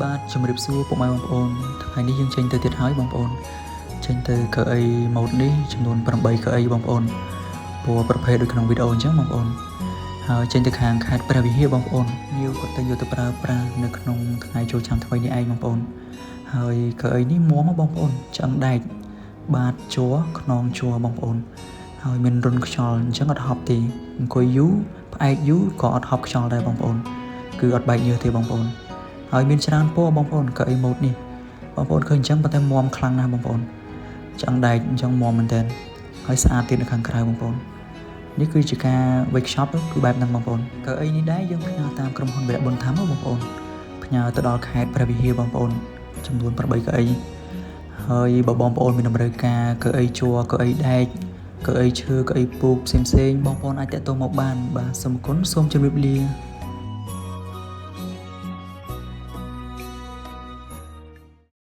បាទជំរាបសួរពុកម៉ែបងប្អូនថ្ងៃនេះយើងចេញទៅទៀតហើយបងប្អូនចេញទៅកៅអីម៉ូតនេះចំនួន8កៅអីបងប្អូនពណ៌ប្រភេទដូចក្នុងវីដេអូអញ្ចឹងបងប្អូនហើយចេញទៅខាងខេត្តព្រះវិហារបងប្អូនញាវគាត់ទៅយកទៅប្រើប្រាស់នៅក្នុងថ្ងៃចូលឆ្នាំថ្មីនេះឯងបងប្អូនហើយកៅអីនេះមាំបងប្អូនឆ្អឹងដែកបាតជួរខ្នងជួរបងប្អូនហើយមានរុនខ្យល់អញ្ចឹងអត់ហប់ទេអង្គុយយូរផ្អែកយូរក៏អត់ហប់ខ្យល់ដែរបងប្អូនគឺអត់បែកញើសទេបងប្អូនហើយមានច្រើនពណ៌បងប្អូនកៅអីម៉ូតនេះបងប្អូនឃើញអញ្ចឹងប៉ុន្តែមាំខ្លាំងណាស់បងប្អូនឆ្អឹងដែកអញ្ចឹងមាំមែនតើហើយស្អាតទៀតនៅខាងក្រៅបងប្អូននេះគឺជាការវេចខ្ចប់គឺបែបហ្នឹងបងប្អូនកៅអីនេះដែរយើងផ្ញើតាមក្រុមហ៊ុនវិរៈបុណ្យធម្មបងប្អូនផ្ញើទៅដល់ខេត្តព្រះវិហារបងប្អូនចំនួន8កៅអីហើយបើបងប្អូនមានតម្រូវការកៅអីជួរកៅអីដែកកៅអីឈើកៅអីពូកផ្សេងៗបងប្អូនអាចតាក់ទងមកបានបាទសូមអរគុណសូមជម្រាបលា